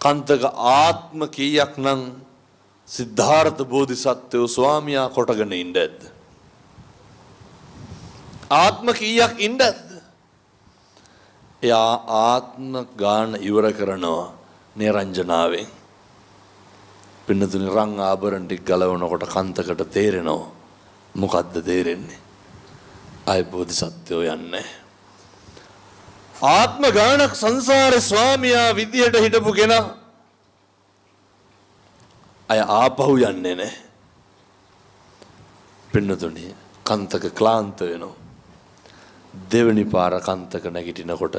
කන්තක ආත්ම කීයක් නම් සිද්ධාර්ථ බෝධිසත්වෝ ස්වාමියා කොටගෙන ඉන්න ඇද්ද? ආත්ම කීයක් ඉන්නද? එයා ආත්ම ගාන ඉවර කරනවා නිරංජනාවෙන්. පින්නතුනි රං ආභරණ ටික ගලවනකොට කන්තකට තේරෙනවා. මොකද්ද තේරෙන්නේ? ආයි බෝධිසත්වෝ යන්නේ. ආත්ම ගානක් සංසාරේ ස්වාමියා විදියට හිටපු කෙනා අය ආපහු යන්නේ නැහැ. පින්නතුනි කන්තක ක්ලාන්ත වෙනවා. දෙවනි පාර කන්තක නැගිටිනකොට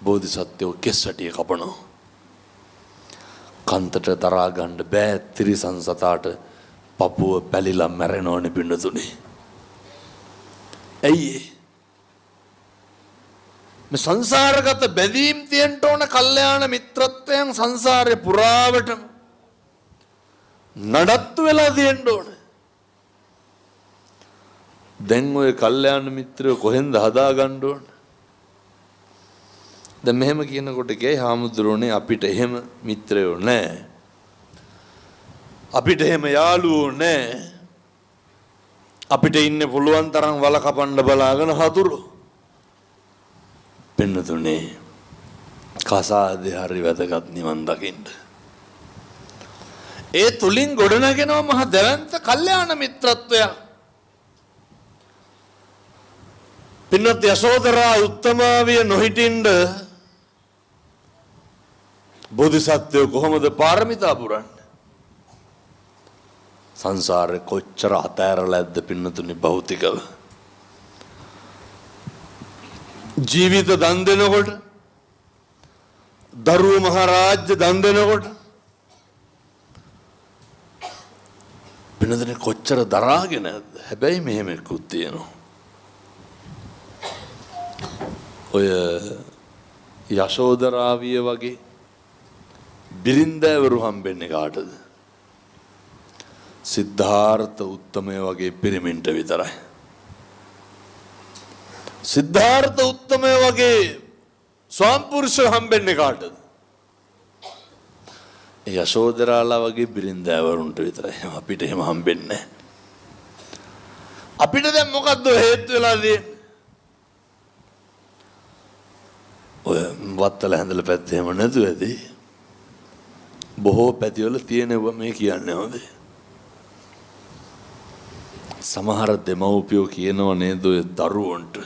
බෝධිසත්වෝ කෙස්සටිය කපනවා. කන්තට දරා ගන්න බෑ තිරිසන් සතාට පපුව පැලිලා මැරෙනවනේ පින්නතුනි. ඇයි මේ සංසාරගත බැඳීම් තියෙන්න ඕන කල්යාණ මිත්‍රත්වයන් සංසාරේ පුරාවටම නඩත්තු වෙලා තියෙන්න ඕන. දැන් ඔය කල්යාණ මිත්‍රයෝ කොහෙන්ද හදාගන්න ඕන? දැන් මෙහෙම කියනකොට කේ හාමුදුරනේ අපිට එහෙම මිත්‍රයෝ නැහැ. අපිට එහෙම යාළුවෝ නැහැ. අපිට ඉන්න පුළුවන් තරම් වල කපන්න බලාගෙන හතුරු. පින්නතුනේ කසාදේ හරි වැදගත් නිවන් දකින්න. ඒ තුලින් ගොඩනගෙනව මහ දැවැන්ත කල්යාණ මිත්‍රත්වයක්. පින්නත් යශෝදරා උත්තමාවිය නොහිටින්ද බෝධිසත්වයෝ කොහොමද පාරමිතා පුරන්නේ? සංසාරේ කොච්චර අතෑරලාද පින්නතුනි භෞතිකව. ජීවිත දන් දෙනකොට දරුවෝ මහරජ්‍ය දන් දෙනකොට පින්නතුනි කොච්චර දරාගෙන ඇද්ද? හැබැයි මෙහෙම එකකුත් තියෙනවා. ඔය යශෝදරාවිය වගේ බිරින්දෑවරු හම්බෙන්නේ කාටද? සිද්ධාර්ථ උත්තමය වගේ පිරිමින්ට විතරයි. සිද්ධාර්ථ උත්තමය වගේ ස්වාම්පුරුෂය හම්බෙන්නේ කාටද? යශෝදරාලා වගේ බිරින්දෑවරුන්ට විතරයි. අපිට එහෙම හම්බෙන්නේ නැහැ. අපිට දැන් මොකද්ද හේතු වෙලා තියෙන්නේ? ඔය වත්තල හැඳල පැත්තේ එහෙම නැතුව ඇති. බොහෝ පැතිවල තියෙනවා මේ කියන්නේ හොඳ. සමහර දෙමව්පියෝ කියනව නේද ඔය දරුවන්ට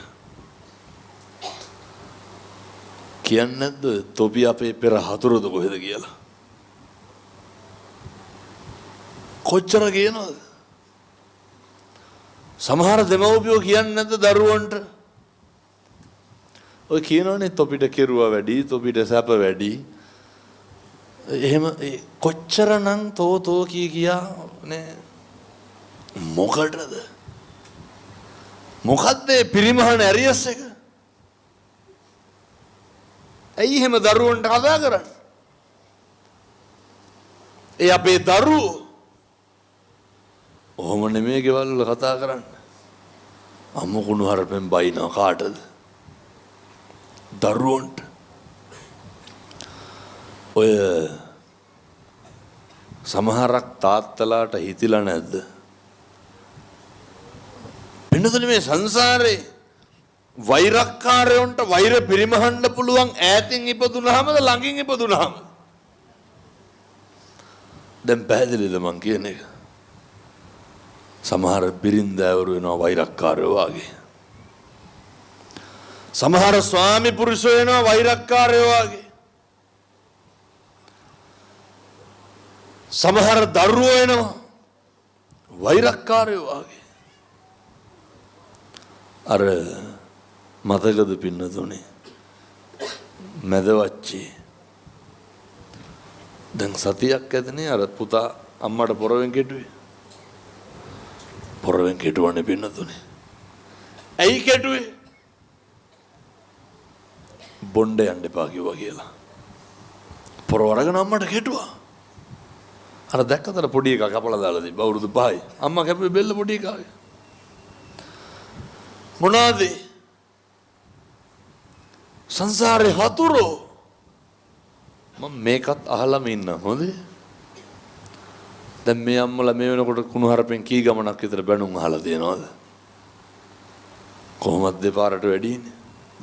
කියන්නේ නැද්ද තොපි අපේ පෙර හතුරුද කොහෙද කියලා? කොච්චර කියනවද? සමහර දෙමව්පියෝ කියන්නේ නැද්ද දරුවන්ට? ඔය කියනවනේ තොපිට කෙරුවා වැඩි, තොපිට සැප වැඩි. එහෙම කොච්චරනම් තෝ කියා නේ මොකටද? මොකද්ද පිරිමහන ඇරියස් එක? ඇයි එහෙම දරුවන්ට කතා කරන්නේ? ඒ අපේ දරුවෝ ඔහොම නෙමෙයි ගෙවල් වල කතා කරන්නේ. අම්මු කුණු හරපෙන් බයිනවා කාටද? දරුවන්ට. ඔය සමහරක් තාත්තලාට හිතිලා නැද්ද? පින්නතුනි මේ සංසාරේ වෛරක්කාරයන්ට වෛර පිරිමහන්න පුළුවන් ඈතින් ඉපදුනහමද ළඟින් ඉපදුනහමද? දැන් පැහැදිලිද මං කියන එක? සමහර බිරින්දෑවරු වෙනවා වෛරක්කාරයෝ වගේ. සමහර ස්වාමි පුරුෂයෝ වෙනවා වෛරක්කාරයෝ වගේ. සමහර දරුවෝ වෙනවා වෛරක්කාරයෝ වගේ. අර මතකද පින්නතුනේ මැදවච්චි දැන් සතියක් ඇතනේ අර පුතා අම්මට පොරවෙන් කෙටුවේ. පොරවෙන් කෙටුවනේ පින්නතුනේ. ඇයි කෙටුවේ? බොණ්ඩ යන්න එපා කිව්වා කියලා. පොරවරගෙන අම්මට කෙටුවා. අර දැක්කතර පොඩි එකා කපලා දාලා තිබ්බ අවුරුදු 5යි. අම්මා කැපුවේ බෙල්ල පොඩි එකාගේ. මොනවාද? සංසාරේ හතුරෝ. මම මේකත් අහලම ඉන්න හොඳේ. දැන් මේ අම්මලා මේ වෙනකොට කුණු හරපෙන් කී ගමනක් විතර බැනුම් අහලා තියෙනවද? කොහොමද දෙපාරට වැඩින්නේ?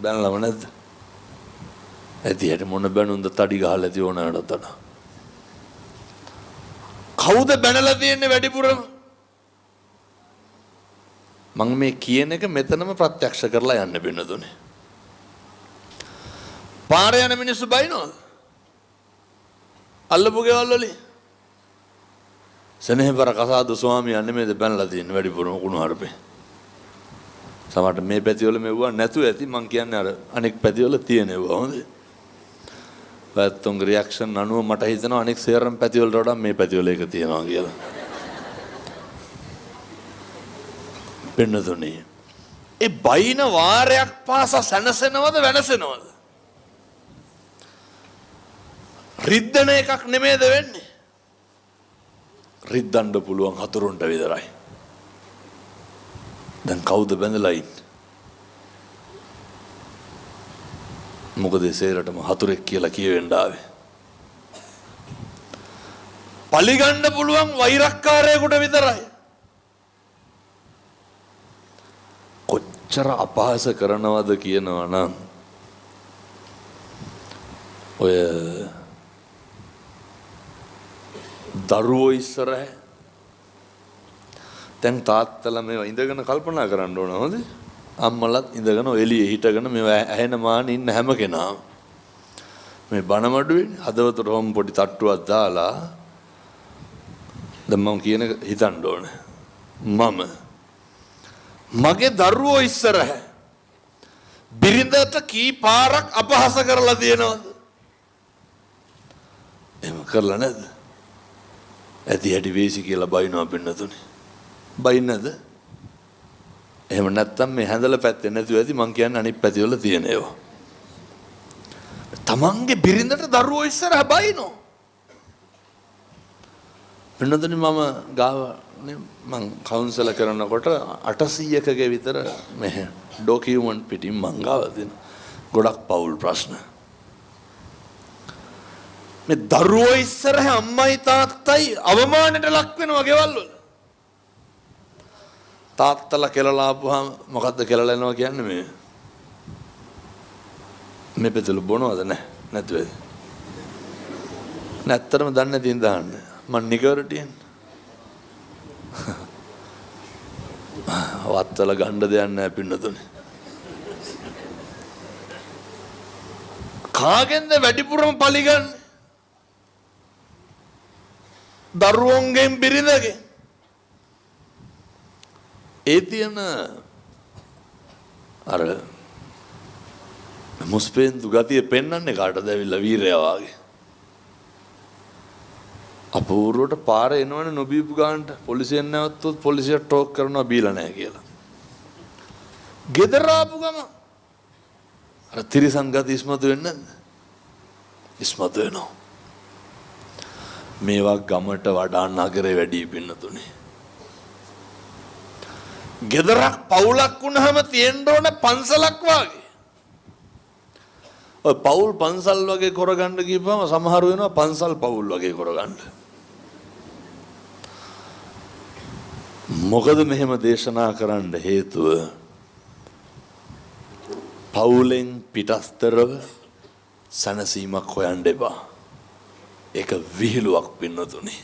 බැනලම නැද්ද? ඇතියට මොන බැනුම්ද තඩි ගහලා ඇති ඕනකට වඩා. කවුද බැනලා තියෙන්නේ වැඩිපුරම? මම මේ කියන එක මෙතනම ප්‍රත්‍යක්ෂ කරලා යන්න බින්නදුනේ. පාරේ යන මිනිස්සු බයිනවද? අල්ලපු ගෙවල් වලින්. සෙනෙහබර කසාද ස්වාමියා නෙමෙයිද බැනලා තියෙන්නේ වැඩිපුරම කුණු හරපේ. සමහරට මේ පැතිවල මෙවුවා නැතු ඇති මං කියන්නේ අර අනෙක් පැතිවල තියෙනවා හොඳේ. වැත්තුන්ගේ රියැක්ෂන් අනුව මට හිතෙනවා අනෙක් සේරම පැතිවලට වඩා මේ පැතිවල එක තියෙනවා කියලා. පින්නතුනේ ඒ බයින වාරයක් පාසා සැනසෙනවද වෙනසෙනවද? රිද්දන එකක් නෙමෙයිද වෙන්නේ? රිද්දන්න පුළුවන් හතුරුන්ට විතරයි. දැන් කවුද බැඳලා ඉන්නේ? මොකද සේරටම හතුරෙක් කියලා කියවෙන්න ආවේ. පලිගන්න පුළුවන් වෛරක්කාරයෙකුට විතරයි. කොච්චර අපහාස කරනවද කියනවා නම් ඔය දරුවෝ ඉස්සරහ දැන් තාත්තලා මේවා ඉඳගෙන කල්පනා කරන්න ඕන හොඳේ. අම්මලත් ඉඳගෙන එළියේ හිටගෙන මේවා ඇහෙන මාන ඉන්න හැම කෙනාම මේ බණමඩුවේ හදවතට හොම් පොඩි තට්ටුවක් දාලා දැන් මම කියන හිතන්න ඕනේ. මම මගේ දරුවෝ ඉස්සරහ බිරිඳට කී පාරක් අපහාස කරලා තියෙනවද? එහෙම කරලා නැද්ද? ඇති හැටි වේසි කියලා බයිනවා පින්නතුනේ. බයින්නද? එහෙම නැත්තම් මේ හැඳලා පැත්තේ නැතුව ඇති මං කියන්නේ අනිත් පැතිවල තියෙන ඒවා. තමන්ගේ බිරිඳට දරුවෝ ඉස්සරහ බයිනෝ. පින්නතුනේ මම ගාව මං කවුන්සල කරනකොට 800කගේ විතර මේ ඩොකියුමන්ට් පිටින් මං ගාව දෙන ගොඩක් පවුල් ප්‍රශ්න. මේ දරුවෝ ඉස්සරහ අම්මයි තාත්තයි අවමානයට ලක් වෙනවා ගෙවල් වල. තාත්තලා කෙලලා ආපුවාම මොකද්ද කෙලලා යනවා කියන්නේ මේ පෙතල බොනවද නැත්නම් නැත්තරම දන්නේ නැතිනම් දාන්න මං නිකවරටියෙන් වත්තල ගන්න දෙයක් නැහැ පින්නතුනේ. කාගෙන්ද වැඩිපුරම පලිගන්නේ? දරුවෝන්ගෙන් බිරිඳගෙන්. ඒ තියෙන අර මුස්පේන්තු ගතිය පෙන්වන්නේ කාටද ඇවිල්ලා වීරයා වාගේ. අපූර්වට පාර එනවනේ නොබීපු ගානට පොලිසියෙන් නැවතුත් පොලිසියට ටෝක් කරනවා බීලා නැහැ කියලා. ගෙදර ආපු ගම අර තිරිසන් ගති ඉස්මතු වෙන්නේ නැද්ද? ඉස්මතු වෙනවා. මේවා ගමට වඩා නගරේ වැඩි පින්නතුනේ. ගෙදරක් පවුලක් වුණාම තියෙන්න ඕන පන්සලක් වාගේ. ඔය පවුල් පන්සල් වගේ කරගන්න ගිහපම සමහර වෙනවා පන්සල් පවුල් වගේ කරගන්න. මොකද මෙහෙම දේශනා කරන්න හේතුව පවුලෙන් පිටස්තරව සැනසීමක් හොයන්න එපා. ඒක විහිළුවක් පින්නතුනේ.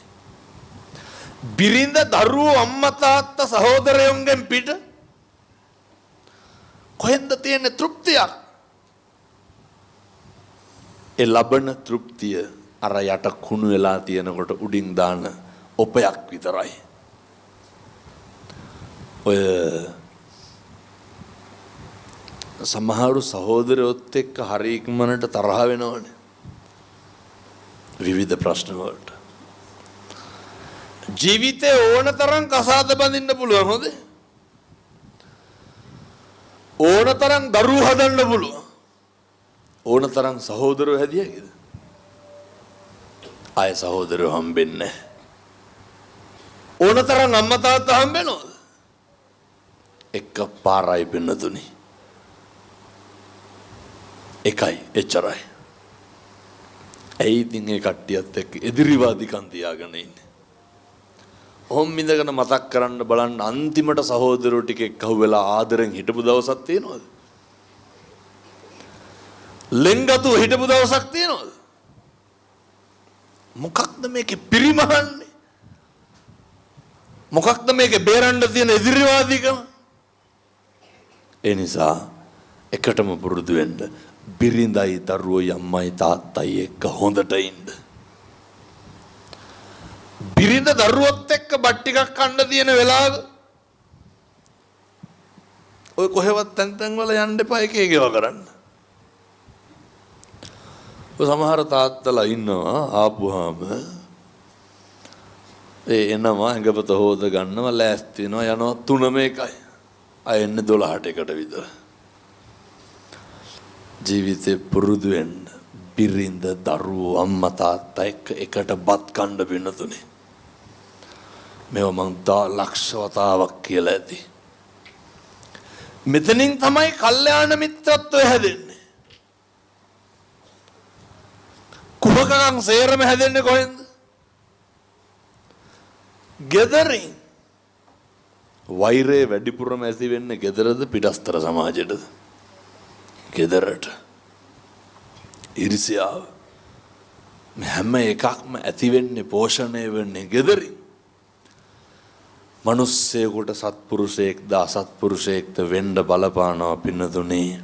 බිරිඳ දරුවෝ අම්මා තාත්තා සහෝදරයන්ගෙන් පිට කොහෙන්ද තියෙන තෘප්තියක්? ඒ ලබන තෘප්තිය අර යට කුණු වෙලා තියෙනකොට උඩින් දාන ඔපයක් විතරයි. ඔය සමහරු සහෝදරයොත් එක්ක හරි ඉක්මනට තරහ වෙනවනේ. විවිධ ප්‍රශ්න වලට. ජීවිතේ ඕන තරම් කසාද බඳින්න පුළුවන් හොඳේ. ඕන තරම් දරුවෝ හදන්න පුළුවන්. ඕන තරම් සහෝදරයෝ හැදියාගේද? ආය සහෝදරයෝ හම්බෙන්නේ නැහැ. ඕන තරම් අම්මා තාත්තා හම්බෙනවද? එක පාරයි පින්නතුනි. එකයි එච්චරයි. ඇයි ඉතින් ඒ කට්ටියත් එක්ක එදිරිවාදිකම් තියාගෙන ඉන්නේ? ඔහොම ඉඳගෙන මතක් කරන්න බලන්න අන්තිමට සහෝදරයෝ ටික එක්කහුවෙලා ආදරෙන් හිටපු දවසක් තියෙනවද? ලෙන්ගතුව හිටපු දවසක් තියෙනවද? මොකක්ද මේකේ පිරිමහන්නේ? මොකක්ද මේකේ බේරන්න තියෙන එදිරිවාදිකම? ඒ නිසා එකටම පුරුදු වෙන්න. බිරිඳයි දරුවෝයි අම්මයි තාත්තයි එක්ක හොඳට ඉන්න. බිරිඳ දරුවොත් එක්ක බත් ටිකක් කන්න තියෙන වෙලාව ඔය කොහෙවත් තැන් වල යන්න එපා එක එකව කරන්න. ඔය සමහර තාත්තලා ඉන්නවා ආපුවාම එනවා ඇඟපත හොද ගන්නවා ලෑස්ති වෙනවා යනවා 3:01යි. අය එන්නේ 12ට එකට විතර. ජීවිතේ පුරුදු වෙන්න බිරිඳ දරුවෝ අම්මා තාත්තා එකට බත් කන්න වෙනතුනේ. මේව මං ලක්ෂ වතාවක් කියලා ඇති. මෙතනින් තමයි කල්යාණ මිත්‍රත්වය හැදෙන්නේ. කුහකකම් සේරම හැදෙන්නේ කොහෙන්ද? ගෙදරින්. වෛරය වැඩිපුරම ඇති වෙන්නේ ගෙදරද පිටස්තර සමාජයටද? ගෙදරට. ඊර්ෂ්‍යාව හැම එකක්ම ඇති වෙන්නේ පෝෂණය වෙන්නේ ගෙදරින්. මිනිස්සෙකුට සත්පුරුෂයෙක්ද අසත්පුරුෂයෙක්ද වෙන්න බලපානවා පින්නතුනේ.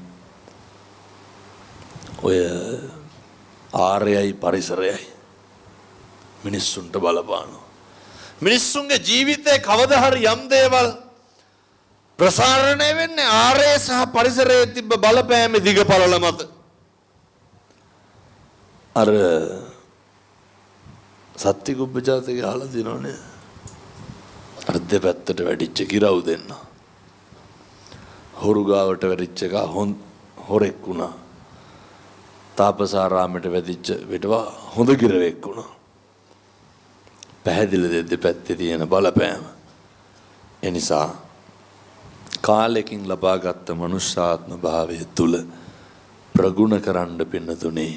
ඔය ආර්යයි පරිසරයයි මිනිස්සුන්ට බලපානවා. මිනිස්සුන්ගේ ජීවිතේ කවදා හරි යම් දේවල් ප්‍රසාරණය වෙන්නේ ආර්ය සහ පරිසරයේ තිබ්බ බලපෑමේ දිගපළල මත. අර සත්‍ය කුබ්බජාතකේ අහලා දිනවනේ. අර දෙපැත්තට වැඩිච්ච කිරව් දෙන්න. හොරු ගාවට වැඩිච්ච එක හොරෙක් වුණා. තාපසාරාමයට වැඩිච්ච විටවා හොඳ කිරවෙක් වුණා. පැහැදිලි දෙපැත්තේ තියෙන බලපෑම. ඒ නිසා කාලෙකින් ලබාගත් මනුෂ්‍යාත්ම භාවය තුල ප්‍රගුණ කරන්න පින්නතුනේ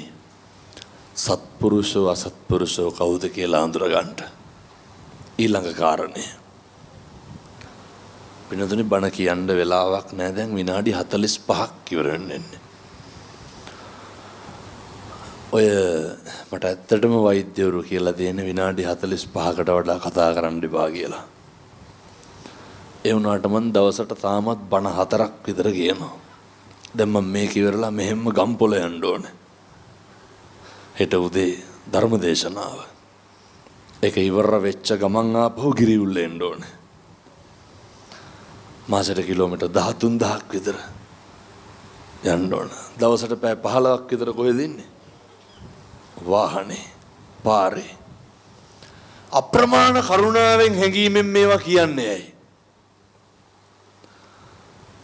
සත්පුරුෂෝ අසත්පුරුෂෝ කවුද කියලා අඳුර ගන්න. ඊළඟ කාරණය. පින්නතුනේ බණ කියන්න වෙලාවක් නැහැ දැන් විනාඩි 45ක් ඉවර වෙන්නේ. ඔය මට ඇත්තටම වෛද්‍යවරු කියලා දෙන විනාඩි 45කට වඩා කතා කරන්න එපා කියලා. ඒ වුණාට මම දවසට තාමත් බණ 4ක් විතර කියනවා. දැන් මම මේක ඉවරලා මෙහෙම්ම ගම්පොළ යන්න ඕනේ. හෙට උදේ ධර්ම දේශනාව. ඒක ඉවර වෙච්ච ගමන් ආපහු ගිරිඋල්ල එන්න ඕනේ. මාසෙට කිලෝමීටර් 13000ක් විතර යන්න ඕන. දවසට පැය 15ක් විතර කොහෙද ඉන්නේ? වාහනේ පාරේ. අප්‍රමාණ කරුණාවෙන් හැඟීමෙන් මේවා කියන්නේ ඇයි?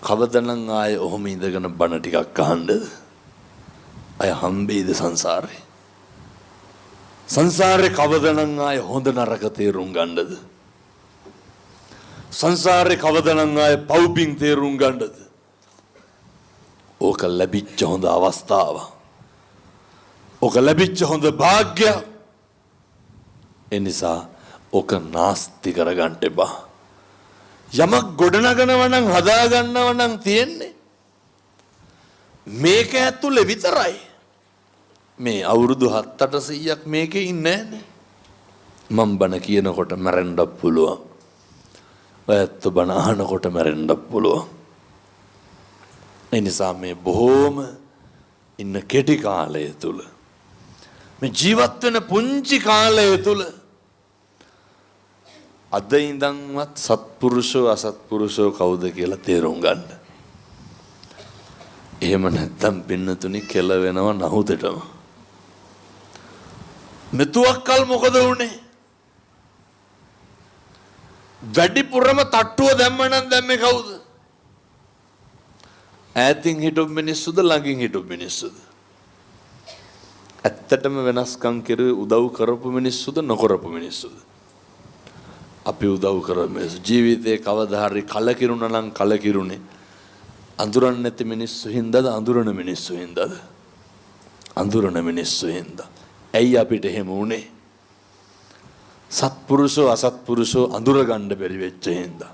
කවදනම් ආයේ ඔහොම ඉඳගෙන බණ ටිකක් අහන්නද? අය හම්බෙයිද සංසාරේ? සංසාරේ කවදනම් ආයේ හොඳ නරක තේරුම් ගන්නද? සංසාරේ කවදනම් ආයේ පව්පින් තේරුම් ගන්නද? ඕක ලැබිච්ච හොඳ අවස්ථාව. ඕක ලැබිච්ච හොඳ වාග්ය. ඒ නිසා ඕක නාස්ති කරගන්න එපා. යමක් ගොඩනගනවා නම් හදා ගන්නවා නම් තියෙන්නේ මේක ඇතුලේ විතරයි. මේ අවුරුදු 7-800ක් මේකේ ඉන්නේ නැහනේ. මම බණ කියනකොට මැරෙන්නත් පුළුවන්. ඔයත් බණ අහනකොට මැරෙන්නත් පුළුවන්. ඒ නිසා මේ බොහෝම ඉන්න කෙටි කාලය තුල මේ ජීවත් වෙන පුංචි කාලය තුල අද ඉඳන්වත් සත්පුරුෂෝ අසත්පුරුෂෝ කවුද කියලා තේරුම් ගන්න. එහෙම නැත්තම් පින්නතුනි කෙල වෙනව නහුදටම. මෙතුවක්කල් මොකද වුනේ? වැඩිපුරම තට්ටුව දැම්ම නම් දැම්මේ කවුද? ඈතින් හිටපු මිනිස්සුද ළඟින් හිටපු මිනිස්සුද? ඇත්තටම වෙනස්කම් කෙරුවේ උදව් කරපු මිනිස්සුද නොකරපු මිනිස්සුද? අපි උදව් කරපු මිනිස්සු. ජීවිතේ කවදා හරි කලකිරුණා නම් කලකිරුනේ අඳුරන්නේ නැති මිනිස්සු හින්දාද අඳුරන මිනිස්සු හින්දාද? අඳුරන මිනිස්සු හින්දා. ඇයි අපිට එහෙම වුනේ? සත්පුරුෂෝ අසත්පුරුෂෝ අඳුර ගන්න බැරි වෙච්ච හින්දා.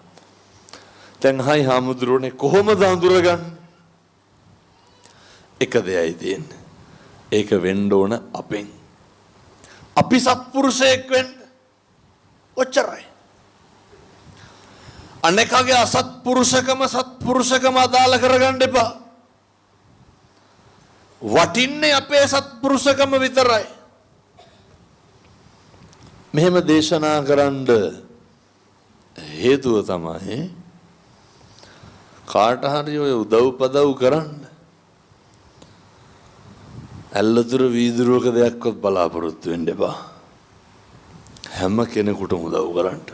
දැන් හයි හාමුදුරුවනේ කොහොමද අඳුරගන්නේ? එක දෙයයි තියෙන්නේ. ඒක වෙන්න ඕන අපෙන්. අපි සත්පුරුෂයෙක් වෙන්න. ඔච්චරයි. අනෙකගේ අසත්පුරුෂකම සත්පුරුෂකම අදාළ කරගන්න එපා. වටින්නේ අපේ සත්පුරුෂකම විතරයි. මෙහෙම දේශනා කරන්න හේතුව තමයි කාට හරි ඔය උදව් පදව් කරන්න ඇල්ලතුර වීදුරුවක දෙයක්වත් බලාපොරොත්තු වෙන්න එපා. හැම කෙනෙකුටම උදව් කරන්න.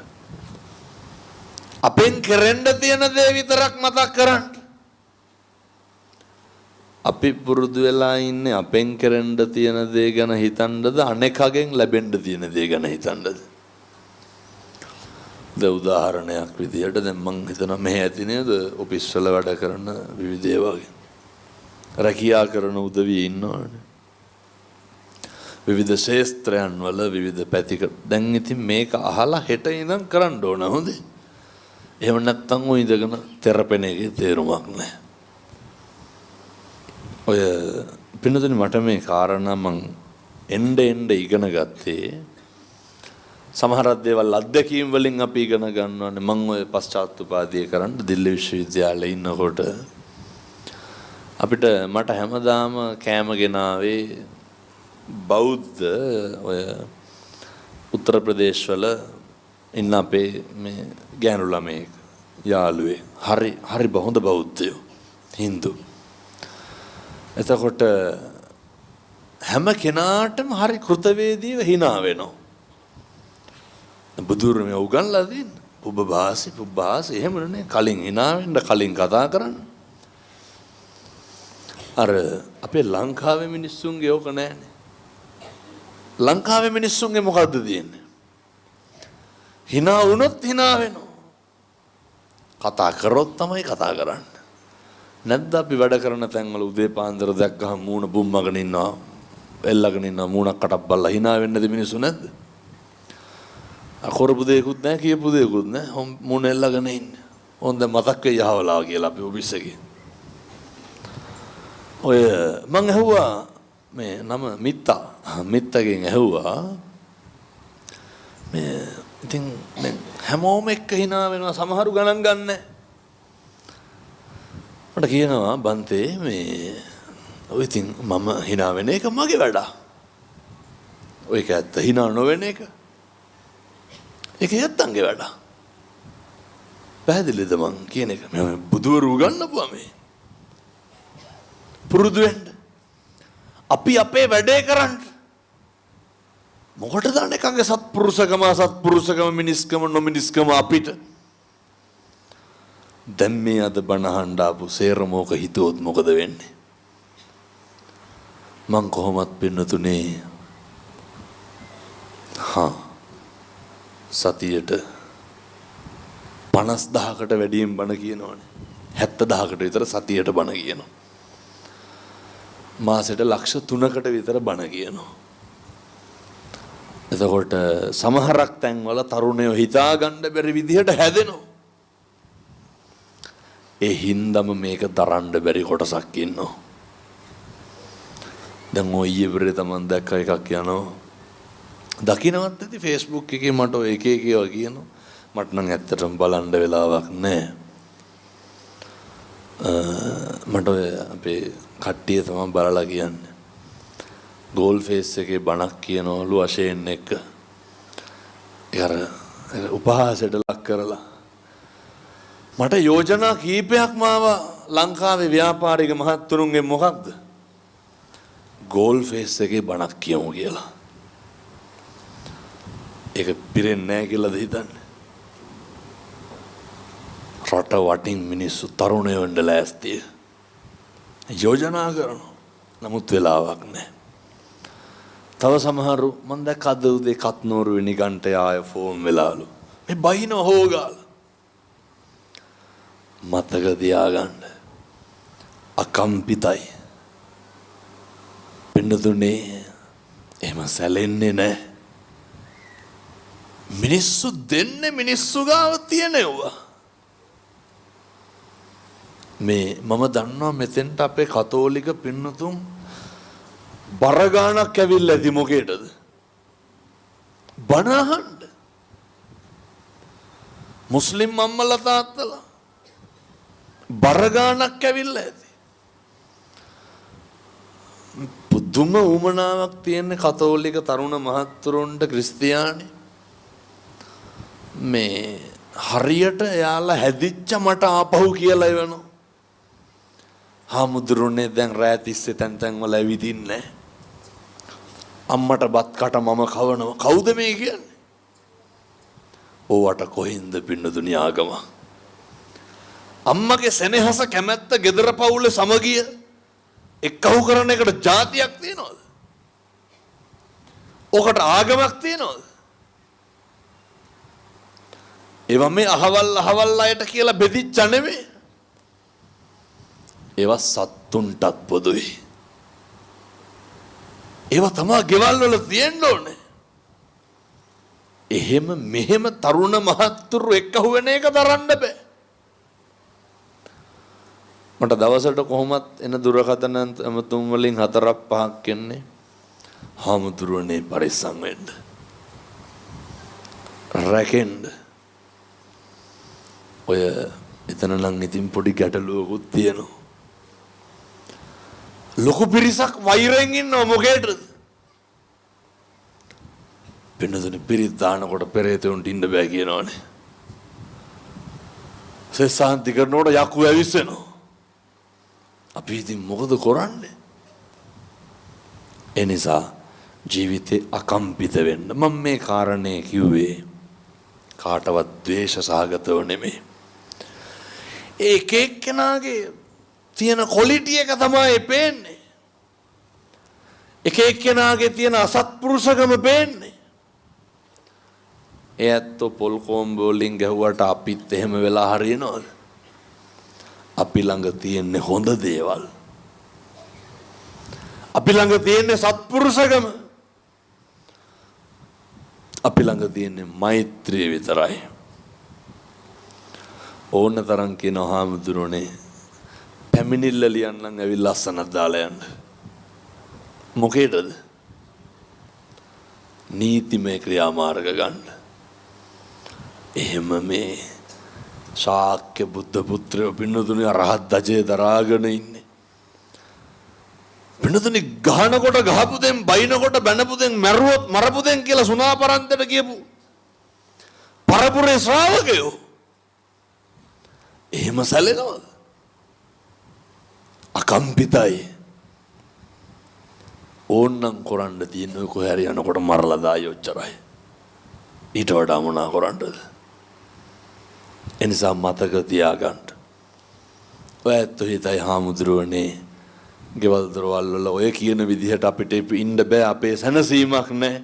අපෙන් කරන්න තියෙන දේ විතරක් මතක් කරන්න. අපි පුරුදු වෙලා ඉන්නේ අපෙන් කරන්න තියෙන දේ ගැන හිතන්නද අනෙකගෙන් ලැබෙන්න තියෙන දේ ගැන හිතන්නද? දැන් උදාහරණයක් විදියට දැන් මං හිතනවා මෙහෙ ඇති නේද ඔෆිස් වල වැඩ කරන විවිධ ඒවා ගැන. රැකියා කරන උදවිය ඉන්නවනේ. විවිධ ශේස්ත්‍රයන් වල විවිධ පැතිකඩ. දැන් ඉතින් මේක අහලා හෙට ඉඳන් කරන්න ඕන හොඳේ. එහෙම නැත්නම් ඔය ඉඳගෙන තෙරපෙන එකේ තේරුමක් නැහැ. ඔය පින්නතුනි මට මේ කාරණා මං එන්න ඉගෙන ගත්තේ සමහර දේවල් අත්දැකීම් වලින් අපි ඉගෙන ගන්නවානේ. මං ඔය පශ්චාත්තුපාදීය කරන්න දිල්ලි විශ්වවිද්‍යාලේ ඉන්නකොට අපිට මට හැමදාම කෑම ගෙනාවේ බෞද්ධ ඔය උත්තර ප්‍රදේශ වල ඉන්න අපේ මේ ගෑනු ළමයෙක් යාළුවේ හරි හොඳ බෞද්ධයෝ හින්දු. එතකොට හැම කෙනාටම හරි කෘතවේදීව hina වෙනවා. බුදුරු මේ උගන්ලා දෙන්න. පුබ්බාසි එහෙම නේ කලින් hina වෙන්න කලින් කතා කරන්න. අර අපේ ලංකාවේ මිනිස්සුන්ගේ ඕක නැහැනේ. ලංකාවේ මිනිස්සුන්ගේ මොකද්ද තියෙන්නේ? hina වුණොත් hina වෙනවා. කතා කරොත් තමයි කතා කරන්නේ. නැද්ද අපි වැඩ කරන තැන්වල උදේ පාන්දර දැක්කහම මූණ බුම්මගෙන ඉන්නවා එල්ලගෙන ඉන්නවා මූණක් කටක් බල්ලා hina වෙන්නද මිනිස්සු නැද්ද? අකරපු දෙයක්වත් නැහැ කියපු දෙයක්වත් නැහැ මූණ එල්ලගෙන ඉන්නේ. හොඳ මතක් වෙයි යහවලා කියලා අපි ඔෆිස් එකේ. ඔය මං ඇහුවා මේ නම මිත්තගෙන් ඇහුවා මේ ඉතින් හැමෝම එක්ක hina වෙනවා සමහරු ගණන් ගන්නෑ. මට කියනවා බන්තේ මේ ඔය ඉතින් මම hina වෙන එක මගේ වැඩ. ඔයක ඇත්ත hina නොවෙන එක. ඒක යත්තන්ගේ වැඩ. පැහැදිලිද මං කියන එක? මම බුදුවරු උගන්වපුවා මේ. පුරුදු වෙන්න. අපි අපේ වැඩේ කරන්න. මොකටද අනේකගේ සත්පුරුෂකම මිනිස්කම නොමිනිස්කම අපිට? දැන් මේ අද බණහන් ඩාපු සේරමෝක හිතුවොත් මොකද වෙන්නේ? මං කොහොමත් පින්නතුනේ සතියට 50000කට වැඩියෙන් බණ කියනවනේ. 70000කට විතර සතියට බණ කියනවා. මාසෙට ලක්ෂ 3කට විතර බණ කියනවා. එතකොට සමහරක් තැන්වල තරුණයෝ හිතා ගන්න බැරි විදිහට හැදෙනවා. ඒ හින්දම මේක දරන්න බැරි කොටසක් ඉන්නවා. දැන් ඔය ඊයේ තමන් දැක්ක එකක් යනවා. දකින්නවත් ඇති Facebook එකේ මට ඔය එක ඒවා කියනවා. මට නම් ඇත්තටම බලන්න වෙලාවක් නැහැ. මට ඔය අපේ කට්ටිය තමයි බලලා කියන්නේ. ගෝල් ෆේස් එකේ බණක් කියනවලු අශේන් එක්ක. ඒ අර උපහාසයට ලක් කරලා. මට යෝජනා කීපයක්ම ආවා ලංකාවේ ව්‍යාපාරික මහත්තුරුන්ගේ මොකක්ද? ගෝල් ෆේස් එකේ බණක් කියමු කියලා. ඒක පිරෙන්නේ නැහැ කියලාද හිතන්නේ? රට වටින් මිනිස්සු තරුණයෝ වෙන්න ලෑස්තිය. යෝජනා කරනවා. නමුත් වෙලාවක් නැහැ. තව සමහරු මම දැක්ක අද උදේ කත්නෝරුවේ නිගන්ට ආය ෆෝන් වෙලාලු. මේ බයින හොගාලා. මතක තියාගන්න. අකම්පිතයි. පින්නතුනේ එහෙම සැලෙන්නේ නැහැ. මිනිස්සු දෙන්නේ මිනිස්සු ගාව තියෙනවා. මේ මම දන්නවා මෙතෙන්ට අපේ කතෝලික පින්නතුන් බර ගාණක් ඇවිල්ලා ඇති මොකේටද? බණ අහන්න. මුස්ලිම් අම්මලා තාත්තලා බර ගාණක් ඇවිල්ලා ඇති. පුදුම උමනාවක් තියෙන කතෝලික තරුණ මහත්තුරුන්ට ක්‍රිස්තියානි මේ හරියට එයාලා හැදිච්ච මට ආපහු කියලා එවනවා. හාමුදුරනේ දැන් රෑ තිස්සේ තැන් වල ඇවිදින්නේ. අම්මට බත් කට මම කවනවා. කවුද මේ කියන්නේ? ඕවට කොහින්ද පින්නතුණි ආගම? අම්මගේ සෙනෙහස කැමැත්ත gedara පවුලේ සමගිය එක්කහු කරන එකට જાතියක් තියනවද? ඔකට ආගමක් තියනවද? ඒවා මේ අහවල් අයට කියලා බෙදිච්ච නෙමෙයි. ඒවා සත්තුන්ටත් පොදුයි. ඒවා තමයි ගෙවල් වල තියෙන්න ඕනේ. එහෙම මෙහෙම තරුණ මහත්තුරු එක්කහු වෙන එක දරන්න බෑ. මට දවසට කොහොමත් එන දුරකථන ඇමතුම් වලින් 4-5ක් එන්නේ. හාමුදුරනේ පරිස්සම් වෙන්න. රැකෙන්න. ඔය එතන නම් ඉතින් පොඩි ගැටලුවකුත් තියෙනවා. ලොකු පිරිසක් වෛරයෙන් ඉන්නව මොකේද? පින්නතුනේ පිරිත් දානකොට පෙරේතොන්ට ඉන්න බෑ කියනවනේ. සෙසාන්ති කරනකොට යකු ඇවිස්සෙනවා. අපි ඉතින් මොකද කරන්නේ? ඒ නිසා ජීවිතේ අකම්පිත වෙන්න මම මේ කාරණේ කිව්වේ කාටවත් ද්වේෂ සහගතව නෙමෙයි. එක එක්කෙනාගේ තියෙන ක්වොලිටි එක තමයි පේන්නේ. එක එක්කෙනාගේ තියෙන අසත්පුරුෂකම පේන්නේ. එයත් පොල් කොම්බ වලින් ගැහුවට අපිත් එහෙම වෙලා හරියනවද? අපි ළඟ තියෙන්නේ හොඳ දේවල්. අපි ළඟ තියෙන්නේ සත්පුරුෂකම. අපි ළඟ තියෙන්නේ මෛත්‍රිය විතරයි. ඕන තරම් කියන හාමුදුරනේ පැමිණිල්ල ලියන්නම් ඇවිල්ලා ලස්සනක් දාලා යන්න. මොකේද? නීතිමය ක්‍රියාමාර්ග ගන්න. එහෙම මේ ශාක්‍ය බුද්ධ පුත්‍රයෝ පින්නතුනි රහත් ධජය දරාගෙන ඉන්නේ. පින්නතුනි ගහනකොට ගහපු දෙන් බයිනකොට බැනපු දෙන් මැරුවොත් මරපු දෙන් කියලා සුණාපරන්තට කියපු පරපුරේ ශ්‍රාවකයෝ එහෙම සැලෙනවද? අකම්පිතයි. ඕන්නම් කරන්න තියෙන ඔය කොහේ හරි යනකොට මරලා දායි ඔච්චරයි. ඊට වඩා මොනා කරන්නද? එනිසා මතක තියාගන්න. ඔයත් හිතයි හාමුදුරුවනේ ගෙවල් දොරවල් වල ඔය කියන විදිහට අපිට ඉන්න බෑ, අපේ සැනසීමක් නැහැ.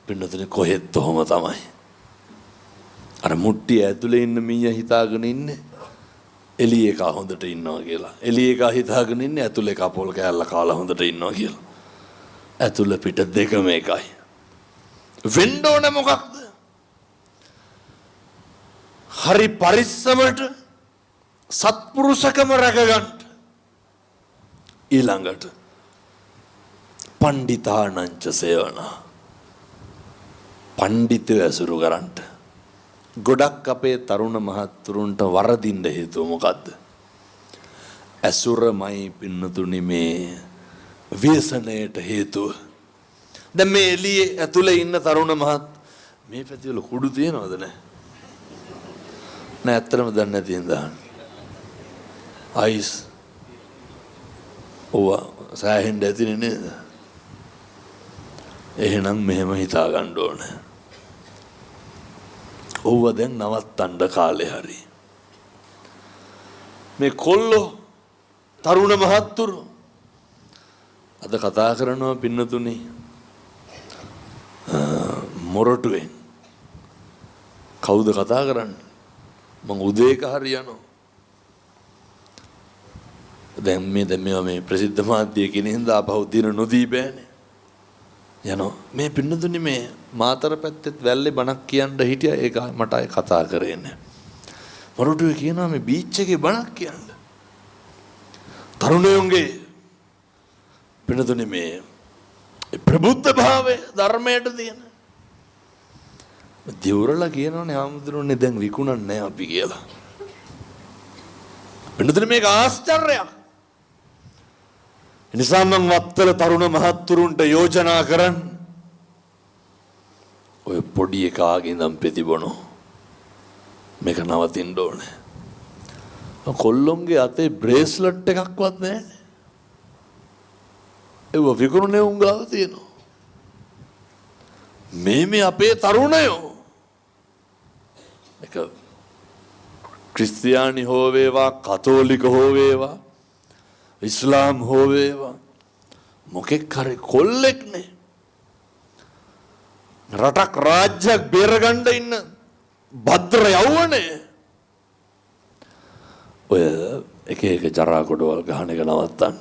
පින්නතුනේ කොහෙත් ඔහොම තමයි. අර මුට්ටිය ඇතුලේ ඉන්න මීයා හිතාගෙන ඉන්නේ එළියේ කා හොඳට ඉන්නවා කියලා. එළියේ කා හිතාගෙන ඉන්නේ ඇතුලේ කා පොල් කෑල්ල කාලා හොඳට ඉන්නවා කියලා. ඇතුළ පිට දෙකම එකයි. වෙන්න ඕනේ මොකක්ද? හරි පරිස්සමට සත්පුරුෂකම රැකගන්න. ඊළඟට පණ්ඩිතානංච සේවනා. පණ්ඩිතය ඇසුරු කරන්න. ගොඩක් අපේ තරුණ මහත්තුරුන්ට වරදින්න හේතුව මොකද්ද? ඇසුරමයි පින්නතුනි මේ ව්‍යසනයට හේතුව. දැන් මේ එළියේ ඇතුලේ ඉන්න තරුණ මහත් මේ පැතිවල කුඩු තියනවද නැහැ? නෑ ඇත්තටම දන්නේ නැති හින්දා. අයිස් ඔවා සෑහෙන්න ඇතිනේ නේද? එහෙනම් මෙහෙම හිතා ගන්න ඕනේ. ඔව්ව දැන් නවත්තන්න කාලේ හරි. මේ කොල්ලෝ තරුණ මහත්තුරු අද කතා කරනවා පින්නතුනි මොරටුවෙන්. කවුද කතා කරන්නේ? මං උදේක හරි යනවා. දැන් මේ ප්‍රසිද්ධ මාධ්‍ය කියන හින්දා ආපහු දින නොදී බෑනේ. යනවා. මේ පින්නතුනි මේ මාතර පැත්තේ වැල්ලේ බණක් කියන්න හිටියා. ඒක මට අය කතා කරේ නැහැ. මරුටුවේ කියනවා මේ බීච් එකේ බණක් කියන්න. තරුණයෝගේ පින්නතුනි මේ ප්‍රබුද්ධ භාවය ධර්මයට තියෙන. දිවුරලා කියනවනේ ආමුදුරනේ දැන් විකුණන්නේ අපි කියලා. පින්නතුනි මේක ආශ්චර්යයක්. නිසා මම වත්තල තරුණ මහත්තුරුන්ට යෝජනා කරන්න ඔය පොඩි එකාගේ ඉඳන් ප්‍රතිබොනෝ මේක නවතින්න ඕනේ. කොල්ලොන්ගේ අතේ බ්‍රේස්ලට් එකක්වත් නැහැ. ඒව විකුණුනේ උංගාව තියෙනවා. මේ අපේ තරුණයෝ එක ක්‍රිස්තියානි හෝ වේවා කතෝලික හෝ වේවා ඉස්ලාම් හෝ වේවා මොකෙක් හරි කොල්ලෙක්නේ රටක් රාජ්‍යයක් බේරගන්න ඉන්න භද්‍ර යවුවනේ ඔය එක ජරා කොටවල් ගහන එක නවත්තන්න.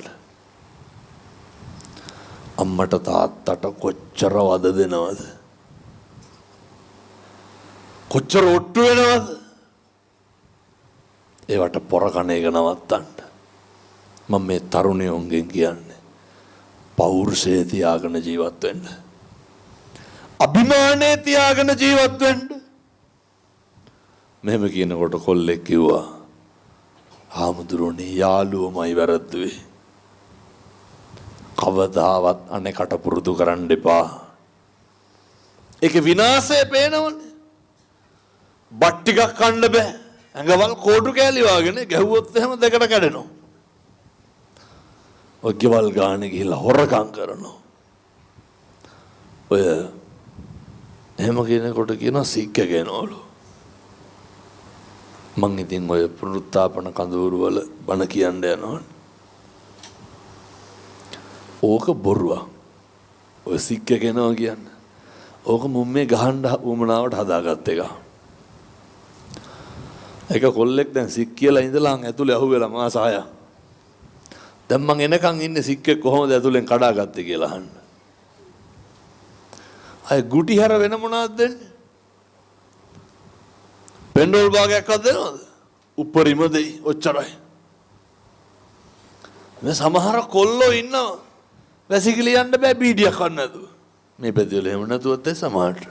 අම්මට තාත්තට කොච්චර වද දෙනවද? කොච්චර ඔට්ටු වෙනවද? ඒවට පොර කන එක නවත්තන්න. මම මේ තරුණයෝන්ගෙන් කියන්නේ පෞරුෂය තියාගෙන ජීවත් වෙන්න. අභිමානය තියාගෙන ජීවත් වෙන්න. මෙහෙම කියනකොට කොල්ලෙක් කිව්වා හාමුදුරුවනේ යාළුවමයි වැරද්දුවේ. කවදාවත් අනෙකට පුරුදු කරන්න එපා. ඒක විනාශය පේනවනේ. බත් ටිකක් කන්න බෑ. ඇඟවල් කෝටු කෑලි වාගෙන ගැහුවොත් එහෙම දෙකට කැඩෙනවා. ඔය ගෙවල් ගානේ ගිහිල්ලා හොරකම් කරනවා. ඔය එහෙම කියනකොට කියනවා සික්ක කියනවලු. මං ඉතින් ඔය පුනරුත්ථාපන කඳවුරු වල බණ කියන්න යනවා. ඕක බොරුවක්. ඔය සික්ක කියනවා කියන්නේ. ඕක මුම්මේ ගහන්න උමනාවට හදාගත්ත එක. ඒක කොල්ලෙක් දැන් සික් කියලා ඉඳලා ඇතුලේ අහුවෙලා මාස 6ක්. දැන් මං එනකන් ඉන්නේ සික්කේ කොහොමද ඇතුලෙන් කඩාගත්තේ කියලා අහන්න. අය ගුටි හැර වෙන මොනවද දෙන්නේ? පෙන්ඩෝල් භාගයක්වත් දෙනවද? උපරිම දෙයි ඔච්චරයි. මේ සමහර කොල්ලෝ ඉන්නවා වැසිකිලි යන්න බෑ බීඩියක් කන්න නැතුව. මේ පැතිවල එහෙම නැතුවත් ඒ සමහරට.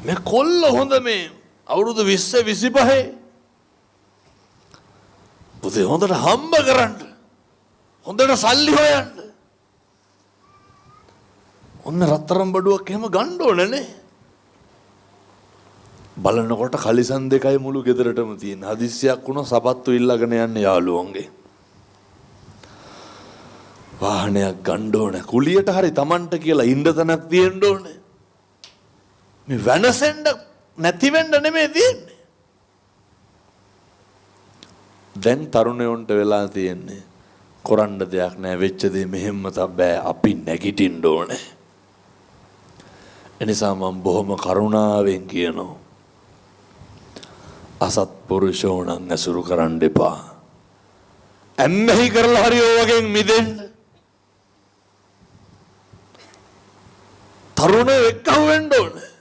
මේ කොල්ලෝ හොඳ මේ අවුරුදු 20 25 පුතේ හොඳට හම්බ කරන්න. හොඳට සල්ලි හොයන්න. ඔන්න රත්තරන් බඩුවක් එහෙම ගන්න ඕනනේ. බලනකොට කලිසම් දෙකයි මුළු ගෙදරටම තියෙන. හදිස්සියක් වුණා සපත්තු ඉල්ලගෙන යන්න යාළුවන්ගේ. වාහනයක් ගන්න ඕනේ. කුලියට හරි Tamanට කියලා ඉන්න තැනක් තියෙන්න ඕනේ. මේ වෙනසෙන්න නැති වෙන්න නෙමෙයි තියෙන්නේ. දැන් තරුණයන්ට වෙලා තියෙන්නේ කරන්න දෙයක් නැහැ. වෙච්ච දේ මෙහෙම බෑ. අපි නැගිටින්න ඕනේ. එනිසා මම බොහොම කරුණාවෙන් කියනවා. අසත්පුරුෂෝ නම් ඇසුරු කරන්න එපා. ඇම්මැහි කරලා හරි ඔය වගේ මිදෙන්න. තරුණයෝ එක්කව වෙන්න ඕනේ.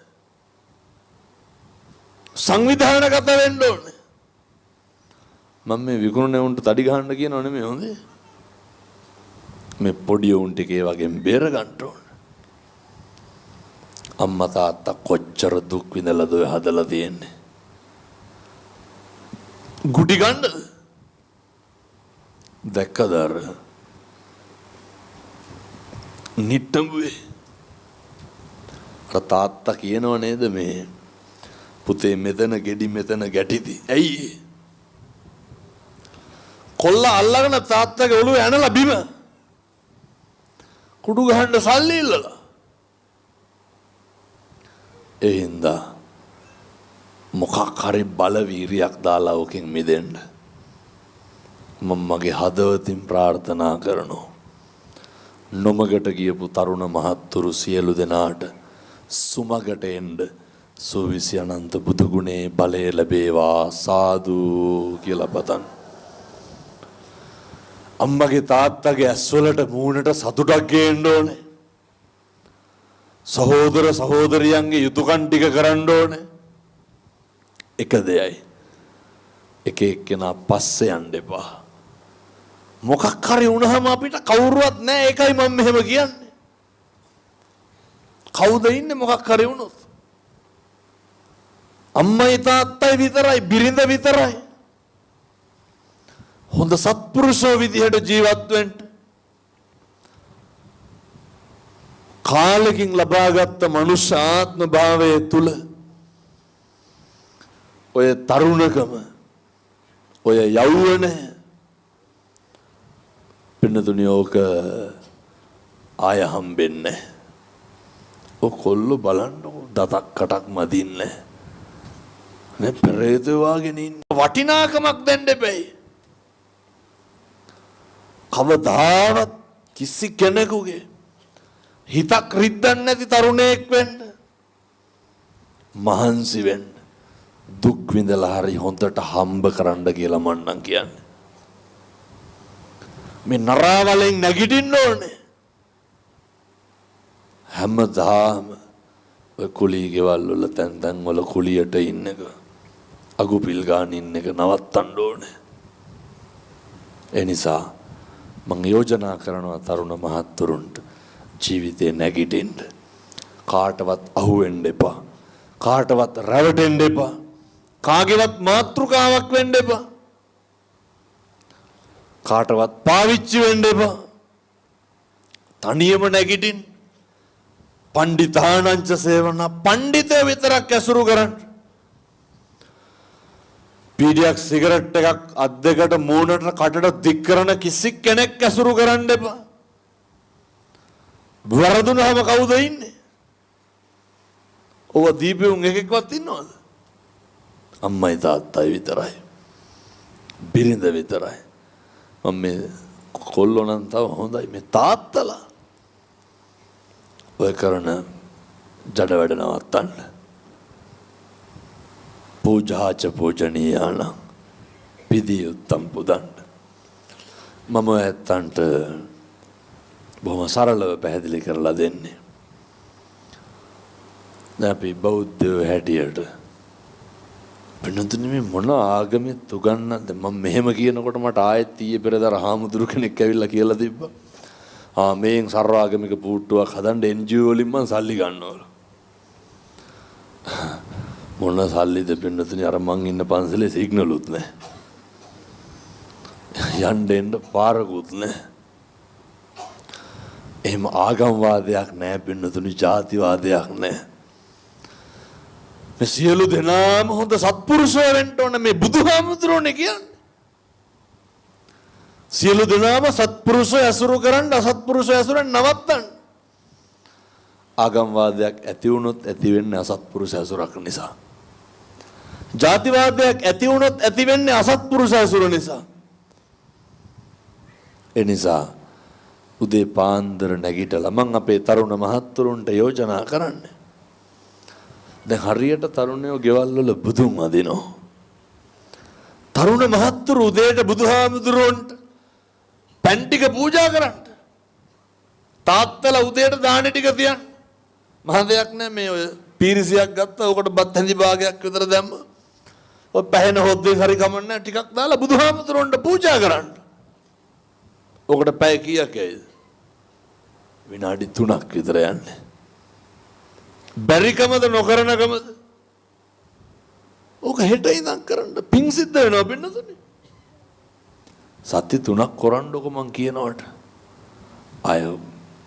සංවිධානගත වෙන්න ඕනේ. මම මේ විකුණුනේ උන්ට තඩි ගහන්න කියනව නෙමෙයි හොඳේ. මේ පොඩි උන් ටිකේ වගේ බේර ගන්න ඕනේ. අම්මා තාත්තා කොච්චර දුක් විඳලාද ඔය හදලා තියෙන්නේ. ගුටි ගන්නද? දැක්කද අර නිට්ටඹුවේ අර තාත්තා කියනව නේද මේ පුතේ මෙතන ගෙඩි මෙතන ගැටිති. ඇයි? කොල්ලා අල්ලගෙන තාත්තගේ ඔළුව ඇනලා බිම කුඩු ගහන්න සල්ලි ඉල්ලලා. ඒ හින්දා මොකක් හරි බලවීරියක් දාලා ඔකෙන් මිදෙන්න මම මගේ හදවතින් ප්‍රාර්ථනා කරනවා. නොමගට ගියපු තරුණ මහත්තුරු සියලු දෙනාට සුමගට එන්න සෝවිසි අනන්ත බුදු ගුණේ බලය ලැබේවා සාදු කියලා පතන්. අම්මගේ තාත්තගේ ඇස්වලට මූණට සතුටක් ගේන්න ඕනේ. සහෝදර සහෝදරියන්ගේ යුතුයකම් ටික කරන්න ඕනේ. එක දෙයයි. එක එක්කෙනා පස්සේ යන්න එපා. මොකක් හරි වුණාම අපිට කවුරුවත් නැහැ. ඒකයි මම මෙහෙම කියන්නේ. කවුද ඉන්නේ මොකක් හරි වුණොත්? අම්මයි තාත්තයි විතරයි, බිරිඳ විතරයි. හොඳ සත්පුරුෂෝ විදිහට ජීවත් වෙන්න. කාලෙකින් ලබාගත් මනුෂ්‍ය ආත්ම භාවයේ තුල ඔය තරුණකම, ඔය යෞවනය පින්නතුණි ඕක ආය හම්බෙන්නේ. ඔය කොල්ලෝ බලන්නකො දතක් කටක් මදින්නේ. නේ පෙරේතෝ වාගෙන ඉන්න වටිනාකමක් දෙන්න දෙපෙයි. කවදාවත් කිසි කෙනෙකුගේ හිතක් රිද්දන්නේ නැති තරුණයෙක් වෙන්න. මහන්සි වෙන්න. දුක් විඳලා හරි හොඳට හම්බ කරන්න කියලා මම නම් කියන්නේ. මේ නරාවලෙන් නැගිටින්න ඕනේ. හැමදාම ඔය කුලී ගෙවල් වල තැන් වල කුලියට ඉන්න එක, අගුපිල් ගාන ඉන්න එක නවත්තන්න ඕනේ. ඒ නිසා මම යෝජනා කරනවා තරුණ මහත්තුරුන්ට ජීවිතේ නැගිටින්න. කාටවත් අහු වෙන්න එපා. කාටවත් රැවටෙන්න එපා. කාගේවත් මාතෘකාවක් වෙන්න එපා. කාටවත් පාවිච්චි වෙන්න එපා. තනියම නැගිටින්න. පණ්ඩිතානංච සේවන පණ්ඩිතය විතරක් ඇසුරු කරන්න. පීඩියක් සිගරට් එකක් අත් දෙකට මූණට කටට දික් කරන කිසි කෙනෙක් ඇසුරු කරන්න එපා. වරදුනහම කවුද ඉන්නේ? ඔව දීපුන් එකෙක්වත් ඉන්නවද? අම්මයි තාත්තයි විතරයි. බිරිඳ විතරයි. මම මේ කොල්ලෝ නම් තව හොඳයි. මේ තාත්තලා ඔය කරන ජඩ වැඩ නවත්තන්න. පූජාච පූජනීයාන පිදී උත්තම් පුදන්න. මම ඇත්තන්ට බොහොම සරලව පැහැදිලි කරලා දෙන්නේ. දැන් අපි බෞද්ධයෝ හැටියට වෙනතුනේ මේ මොන ආගමෙත් උගන්නන්නද? මම මෙහෙම කියනකොට මට ආයෙත් ඊයේ පෙරේදා හාමුදුරු කෙනෙක් ඇවිල්ලා කියලා තිබ්බා. මේන් සර්වාගමික පුට්ටුවක් හදන්න NGO වලින් මං සල්ලි ගන්නවලු. මොන සල්ලිද පින්නතුනේ? අර මං ඉන්න පන්සලේ සිග්නලුත් නැහැ. යන්න එන්න පාරකුත් නැහැ. එහෙම ආගම්වාදයක් නැහැ පින්නතුනේ. ජාතිවාදයක් නැහැ. මේ සියලු දෙනාම හොඳ සත්පුරුෂයෝ වෙන්න ඕන. මේ බුදුහාමුදුරනේ කියන්නේ. සියලු දෙනාම සත්පුරුෂය ඇසුරු කරන්න, අසත්පුරුෂය ඇසුරෙන් නවත්තන්න. ආගම්වාදයක් ඇති වුණොත් ඇති වෙන්නේ අසත්පුරුෂ ඇසුරක් නිසා. ජාතිවාදයක් ඇති වුණොත් ඇති වෙන්නේ අසත්පුරුෂ ඇසුර නිසා. ඒ නිසා උදේ පාන්දර නැගිටලා මං අපේ තරුණ මහත්තුරුන්ට යෝජනා කරන්නේ. දැන් හරියට තරුණයෝ ගෙවල් වල බුදුන් අදිනවා. තරුණ මහත්තුරු උදේට බුදුහාමුදුරුවන්ට පැන් ටික පූජා කරන්න. තාත්තලා උදේට දාන ටික තියන්න. මහ දෙයක් නෑ. මේ ඔය පීරිසියක් ගත්තා. ඔකට බත් හැඳි භාගයක් විතර දැම්ම. ඔය පැහැෙන හොද්දෙන් හරි කමන්නේ ටිකක් දාලා බුදුහාමුදුරුවන්ට පූජා කරන්න. ඔකට පැය කීයක් ඇයිද? විනාඩි 3ක් විතර යන්නේ. බැරිකමද නොකරනකමද? ඕක හෙට ඉඳන් කරන්න පිං සිද්ධ වෙනවා පින්නතුනේ. සති 3ක් කරන්නකො මං කියනවට. අය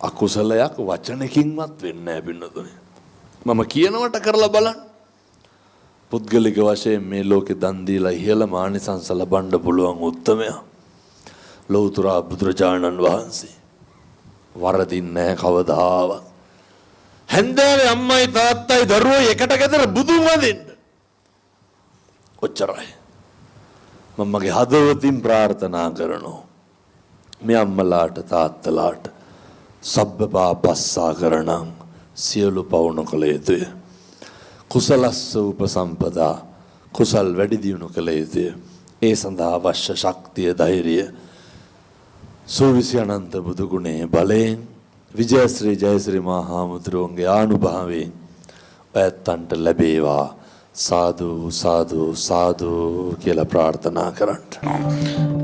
අකුසලයක් වචනකින්වත් වෙන්නේ නැහැ පින්නතුනේ. මම කියනවට කරලා බලන්න. පුද්ගලික වශයෙන් මේ ලෝකේ දන් දීලා ඉහළ මානිසංස ලබන්න පුළුවන් උත්තමයා ලෞතර බුදුරජාණන් වහන්සේ. වරදින්නේ නැහැ කවදාවත්. හැන්දෑවේ අම්මයි තාත්තයි දරුවෝ එකට ගෙදර බුදුන් වදින්න. ඔච්චරයි. මම මගේ හදවතින් ප්‍රාර්ථනා කරනවා. මේ අම්මලාට තාත්තලාට සබ්බපා පස්සා කරණං සියලු පවුන කළ යුතුය. කුසලස්ස උපසම්පදා කුසල් වැඩි දියුණු කළ යුතුය. ඒ සඳහා අවශ්‍ය ශක්තිය ධෛර්යය සූවිසි අනන්ත බුදු ගුණයේ බලයෙන් විජයශ්‍රී ජයශ්‍රී මහා හාමුදුරුවන්ගේ ආනුභාවයෙන් ඔයත්තන්ට ලැබේවා. සාදු සාදු සාදු කියලා ප්‍රාර්ථනා කරන්න.